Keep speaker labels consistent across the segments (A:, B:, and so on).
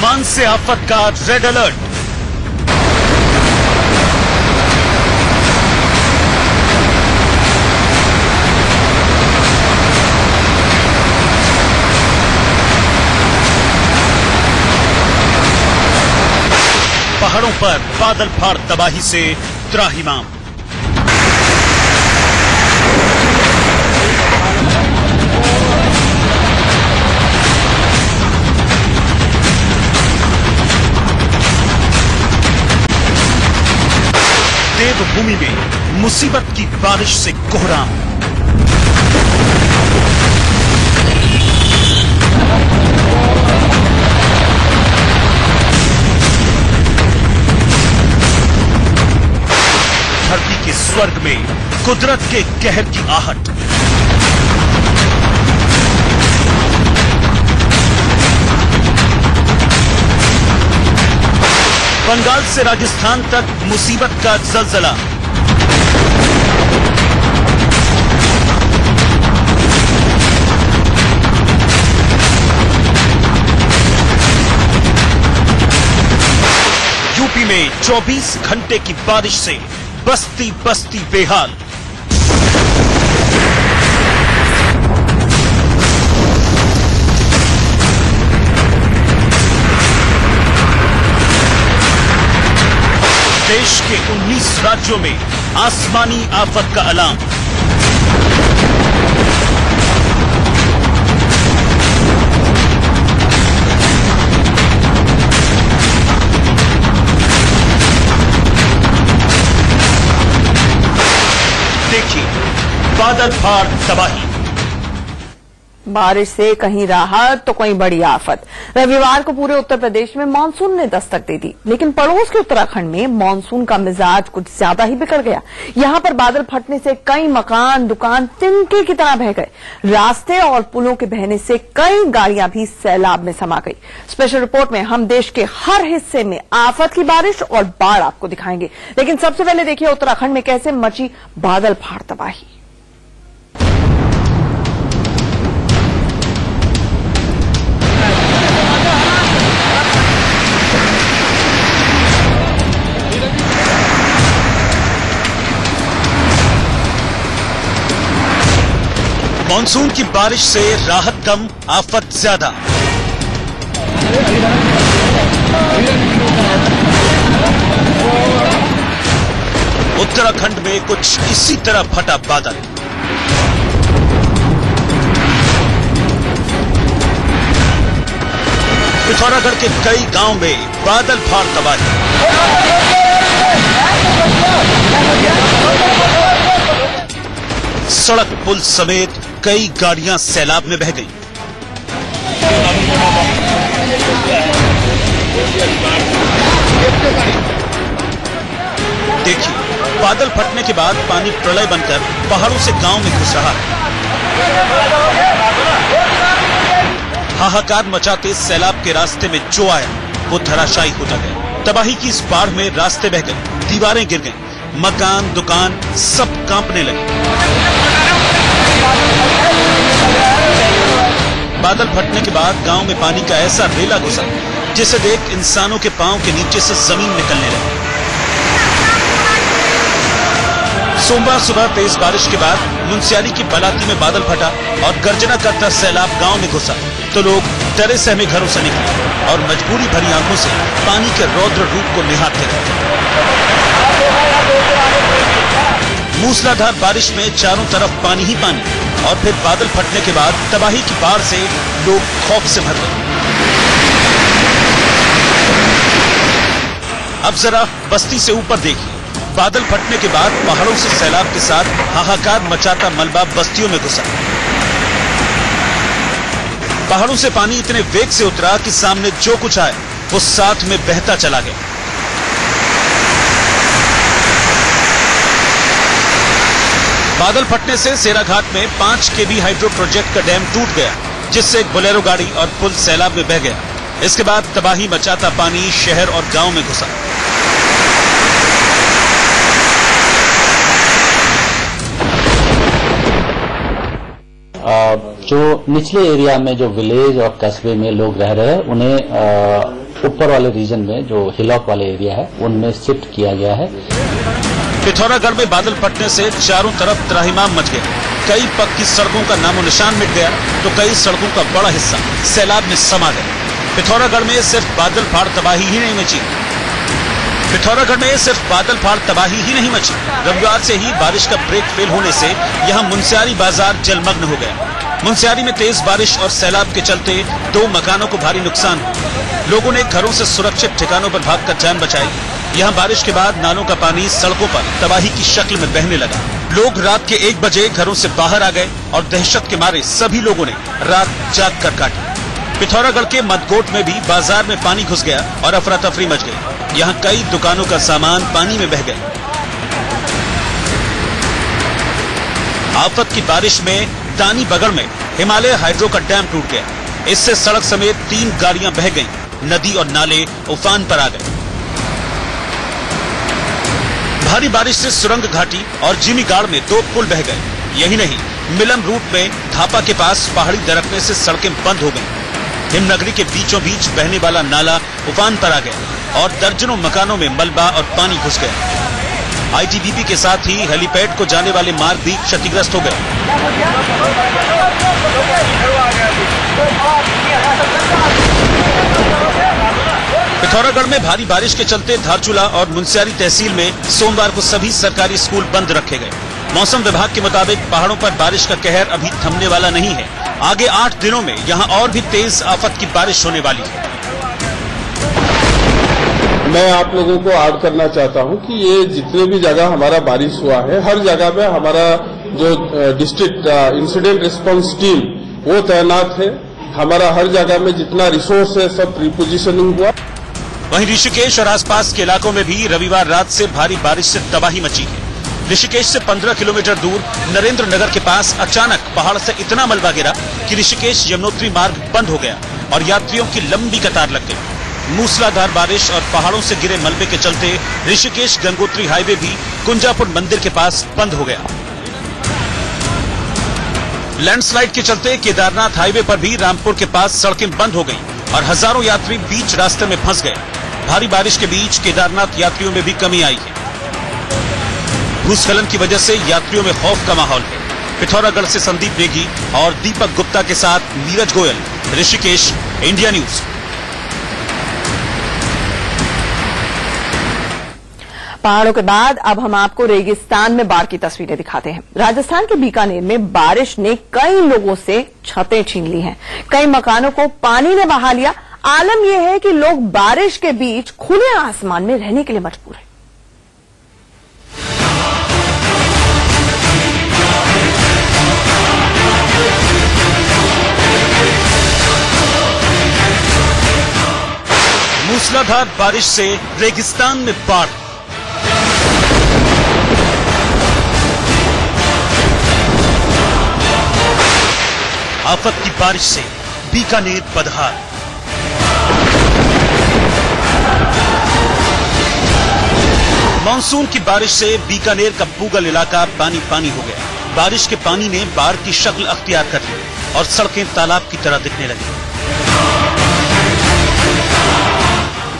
A: आसमान से आफत का रेड अलर्ट। पहाड़ों पर बादल फाड़ तबाही से त्राहिमाम। देवभूमि में मुसीबत की बारिश से कोहराम। धरती के स्वर्ग में कुदरत के कहर की आहट। बंगाल से राजस्थान तक मुसीबत का जलजला। यूपी में 24 घंटे की बारिश से बस्ती बस्ती बेहाल। देश के 19 राज्यों में आसमानी आफत का अलार्म। देखिए बादल फाड़ तबाही।
B: बारिश से कहीं राहत तो कहीं बड़ी आफत। रविवार को पूरे उत्तर प्रदेश में मानसून ने दस्तक दे दी, लेकिन पड़ोस के उत्तराखंड में मानसून का मिजाज कुछ ज्यादा ही बिगड़ गया। यहां पर बादल फटने से कई मकान, दुकान तिनके की तरह बह गए। रास्ते और पुलों के बहने से कई गाड़ियां भी सैलाब में समा गई। स्पेशल रिपोर्ट में हम देश के हर हिस्से में आफत की बारिश और बाढ़ आपको दिखाएंगे, लेकिन सबसे पहले देखिए उत्तराखंड में कैसे मची बादल फाड़ तबाही।
A: मानसून की बारिश से राहत कम, आफत ज्यादा। उत्तराखंड में कुछ इसी तरह फटा बादल। पिथौरागढ़ के कई गांव में बादल फाड़ तबाही। सड़क पुल समेत कई गाड़ियां सैलाब में बह गईं। देखिए बादल फटने के बाद पानी प्रलय बनकर पहाड़ों से गांव में घुस रहा है। हाहाकार मचाते सैलाब के रास्ते में जो आया वो धराशायी होता गया। तबाही की इस बाढ़ में रास्ते बह गए, दीवारें गिर गईं, मकान, दुकान सब कांपने लगे। बादल फटने के बाद गांव में पानी का ऐसा रेला घुसा जिसे देख इंसानों के पांव के नीचे से जमीन निकलने लगी। सोमवार सुबह तेज बारिश के बाद मुंशियारी की बलाती में बादल फटा और गर्जना करता सैलाब गांव में घुसा तो लोग डरे सहमे घरों से निकले और मजबूरी भरी आंखों से पानी के रौद्र रूप को निहारते रहे। मूसलाधार बारिश में चारों तरफ पानी ही पानी और फिर बादल फटने के बाद तबाही की बाढ़ से लोग खौफ से भर गए। अब जरा बस्ती से ऊपर देखिए। बादल फटने के बाद पहाड़ों से सैलाब के साथ हाहाकार मचाता मलबा बस्तियों में घुसा। पहाड़ों से पानी इतने वेग से उतरा कि सामने जो कुछ आया वो साथ में बहता चला गया। बादल फटने से सेराघाट में 5 केवी हाइड्रो प्रोजेक्ट का डैम टूट गया, जिससे एक बोलेरो गाड़ी और पुल सैलाब में बह गया। इसके बाद तबाही मचाता पानी शहर और गांव में घुसा।
C: जो निचले एरिया में जो विलेज और कस्बे में लोग रह रहे हैं उन्हें ऊपर वाले रीजन में जो हिलॉक वाले एरिया है उनमें शिफ्ट किया गया है।
A: पिथौरागढ़ में बादल फटने से चारों तरफ त्राहिमाम मच गया। कई पक्की सड़कों का नामो निशान मिट गया तो कई सड़कों का बड़ा हिस्सा सैलाब में समा गया। पिथौरागढ़ में सिर्फ बादल फाड़ तबाही ही नहीं मची। रविवार से ही बारिश का ब्रेक फेल होने से यहां मुनस्यारी बाजार जलमग्न हो गया। मुनस्यारी में तेज बारिश और सैलाब के चलते 2 मकानों को भारी नुकसान हुआ। लोगों ने घरों से सुरक्षित ठिकानों पर भागकर जान बचाई। यहां बारिश के बाद नालों का पानी सड़कों पर तबाही की शक्ल में बहने लगा। लोग रात के 1 बजे घरों से बाहर आ गए और दहशत के मारे सभी लोगों ने रात जाग कर काटी। पिथौरागढ़ के मदकोट में भी बाजार में पानी घुस गया और अफरा तफरी मच गई। यहाँ कई दुकानों का सामान पानी में बह गया। आफत की बारिश में दानी बगड़ में हिमालय हाइड्रो का डैम टूट गया। इससे सड़क समेत 3 गाड़ियां बह गईं। नदी और नाले उफान पर आ गए। भारी बारिश से सुरंग घाटी और जिमीगाड़ में 2 पुल बह गए। यही नहीं, मिलम रूट में धापा के पास पहाड़ी दरकने से सड़कें बंद हो गईं। हिमनगरी के बीचों बीच बहने वाला नाला उफान पर आ गया और दर्जनों मकानों में मलबा और पानी घुस गया। आईटीबीपी के साथ ही हेलीपैड को जाने वाले मार्ग भी क्षतिग्रस्त हो गए। पिथौरागढ़ में भारी बारिश के चलते धारचूला और मुनस्यारी तहसील में सोमवार को सभी सरकारी स्कूल बंद रखे गए। मौसम विभाग के मुताबिक पहाड़ों पर बारिश का कहर अभी थमने वाला नहीं है। आगे 8 दिनों में यहां और भी तेज आफत की बारिश होने वाली है।
D: मैं आप लोगों को ऐड करना चाहता हूं कि ये जितने भी जगह हमारा बारिश हुआ है, हर जगह पे हमारा जो डिस्ट्रिक्ट इंसिडेंट रिस्पांस टीम वो तैनात है। हमारा हर जगह में जितना रिसोर्स है सब प्रीपोजिशनिंग हुआ।
A: वहीं ऋषिकेश और आसपास के इलाकों में भी रविवार रात से भारी बारिश से तबाही मची है। ऋषिकेश से 15 किलोमीटर दूर नरेंद्र नगर के पास अचानक पहाड़ से इतना मलबा गिरा कि ऋषिकेश यमुनोत्री मार्ग बंद हो गया और यात्रियों की लंबी कतार लग गई। मूसलाधार बारिश और पहाड़ों से गिरे मलबे के चलते ऋषिकेश गंगोत्री हाईवे भी कुंजापुर मंदिर के पास बंद हो गया। लैंडस्लाइड के चलते केदारनाथ हाईवे पर भी रामपुर के पास सड़कें बंद हो गईं और हजारों यात्री बीच रास्ते में फंस गए। भारी बारिश के बीच केदारनाथ यात्रियों में भी कमी आई है। भूस्खलन की वजह से यात्रियों में खौफ का माहौल है। पिथौरागढ़ से संदीप नेगी और दीपक गुप्ता के साथ नीरज गोयल, ऋषिकेश, इंडिया न्यूज।
B: पहाड़ों के बाद अब हम आपको रेगिस्तान में बाढ़ की तस्वीरें दिखाते हैं। राजस्थान के बीकानेर में बारिश ने कई लोगों से छतें छीन ली हैं। कई मकानों को पानी ने बहा लिया। आलम यह है कि लोग बारिश के बीच खुले आसमान में रहने के लिए मजबूर हैं।
A: मूसलाधार बारिश से रेगिस्तान में बाढ़। आफत की बारिश से बीकानेर बदहाल। मानसून की बारिश से बीकानेर का पूगल इलाका पानी पानी हो गया। बारिश के पानी ने बाढ़ की शक्ल अख्तियार कर ली और सड़कें तालाब की तरह दिखने लगी।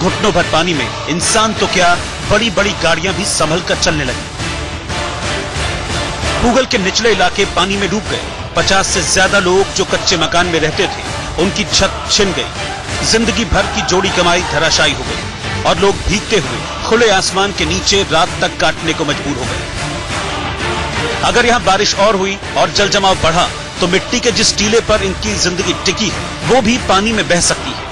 A: घुटनों भर पानी में इंसान तो क्या, बड़ी बड़ी गाड़ियां भी संभल कर चलने लगी। पूगल के निचले इलाके पानी में डूब गए। 50 से ज्यादा लोग जो कच्चे मकान में रहते थे उनकी छत छिन गई। जिंदगी भर की जोड़ी कमाई धराशायी हो गई और लोग भीगते हुए खुले आसमान के नीचे रात तक काटने को मजबूर हो गए। अगर यहाँ बारिश और हुई और जल जमाव बढ़ा तो मिट्टी के जिस टीले पर इनकी जिंदगी टिकी है वो भी पानी में बह सकती है।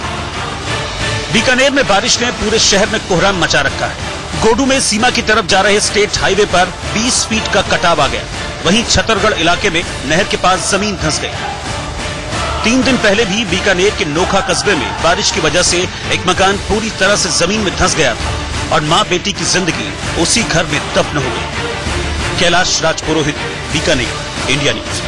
A: बीकानेर में बारिश ने पूरे शहर में कोहराम मचा रखा है। गोडू में सीमा की तरफ जा रहे स्टेट हाईवे पर 20 फीट का कटाव आ गया। वहीं छतरगढ़ इलाके में नहर के पास जमीन धंस गई। 3 दिन पहले भी बीकानेर के नोखा कस्बे में बारिश की वजह से एक मकान पूरी तरह से जमीन में धंस गया था और मां बेटी की जिंदगी उसी घर में दफन हो गई। कैलाश राजपुरोहित, बीकानेर, इंडिया न्यूज।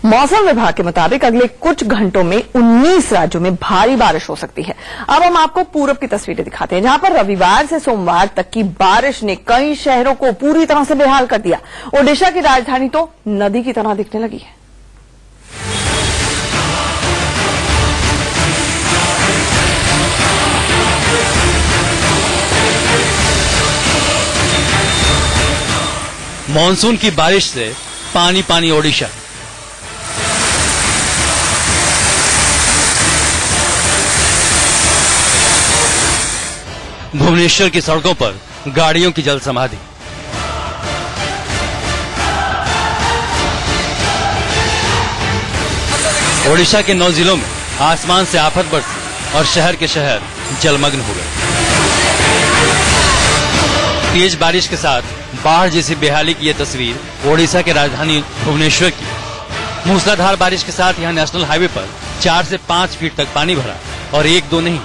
B: मौसम विभाग के मुताबिक अगले कुछ घंटों में 19 राज्यों में भारी बारिश हो सकती है। अब हम आपको पूरब की तस्वीरें दिखाते हैं, जहां पर रविवार से सोमवार तक की बारिश ने कई शहरों को पूरी तरह से बेहाल कर दिया। ओडिशा की राजधानी तो नदी की तरह दिखने लगी है।
E: मानसून की बारिश से पानी पानी ओडिशा। भुवनेश्वर की सड़कों पर गाड़ियों की जल समाधि। ओडिशा के 9 जिलों में आसमान से आफत बरसी और शहर के शहर जलमग्न हो गए। तेज बारिश के साथ बाढ़ जैसी बेहाली की यह तस्वीर ओडिशा के राजधानी भुवनेश्वर की। मूसलाधार बारिश के साथ यहां नेशनल हाईवे पर 4 से 5 फीट तक पानी भरा और 1-2 नहीं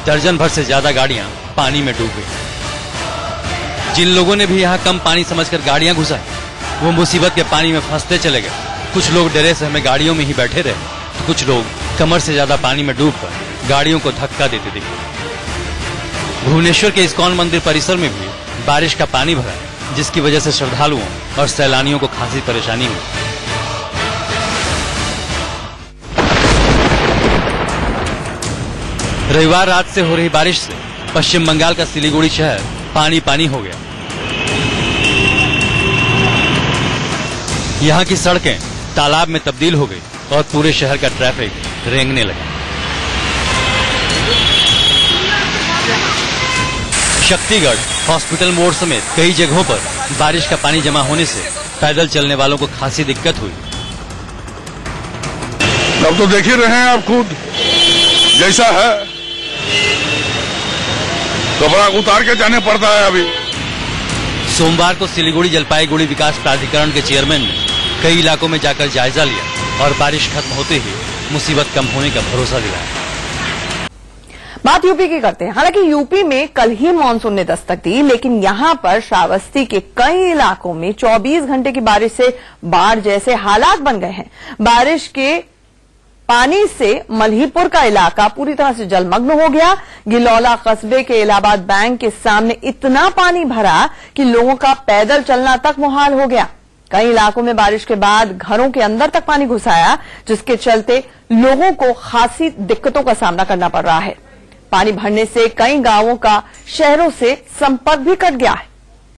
E: दर्जन भर से ज्यादा गाड़ियां पानी में डूब गई। जिन लोगों ने भी यहां कम पानी समझकर गाड़ियां घुसाई वो मुसीबत के पानी में फंसते चले गए। कुछ लोग डरे सहमे गाड़ियों में ही बैठे रहे तो कुछ लोग कमर से ज्यादा पानी में डूबकर गाड़ियों को धक्का देते दिखे। भुवनेश्वर के इस्कॉन मंदिर परिसर में भी बारिश का पानी भरा जिसकी वजह से श्रद्धालुओं और सैलानियों को खासी परेशानी हुई। रविवार रात से हो रही बारिश से पश्चिम बंगाल का सिलीगुड़ी शहर पानी पानी हो गया। यहाँ की सड़कें तालाब में तब्दील हो गई और पूरे शहर का ट्रैफिक रेंगने लगा। शक्तिगढ़, हॉस्पिटल मोड़ समेत कई जगहों पर बारिश का पानी जमा होने से पैदल चलने वालों को खासी दिक्कत हुई।
F: अब तो देख ही रहे हैं आप खुद जैसा है, कपड़ा उतार के जाने पड़ता है। अभी
E: सोमवार को सिलीगुड़ी जलपाईगुड़ी विकास प्राधिकरण के चेयरमैन ने कई इलाकों में जाकर जायजा लिया और बारिश खत्म होते ही मुसीबत कम होने का भरोसा दिलाया।
B: बात यूपी की करते हैं। हालांकि यूपी में कल ही मानसून ने दस्तक दी, लेकिन यहां पर श्रावस्ती के कई इलाकों में 24 घंटे की बारिश से बाढ़ जैसे हालात बन गए हैं। बारिश के पानी से मल्हीपुर का इलाका पूरी तरह से जलमग्न हो गया। गिलौला कस्बे के इलाहाबाद बैंक के सामने इतना पानी भरा कि लोगों का पैदल चलना तक मुहाल हो गया। कई इलाकों में बारिश के बाद घरों के अंदर तक पानी घुस आया, जिसके चलते लोगों को खासी दिक्कतों का सामना करना पड़ रहा है। पानी भरने से कई गांवों का शहरों से संपर्क भी कट गया है।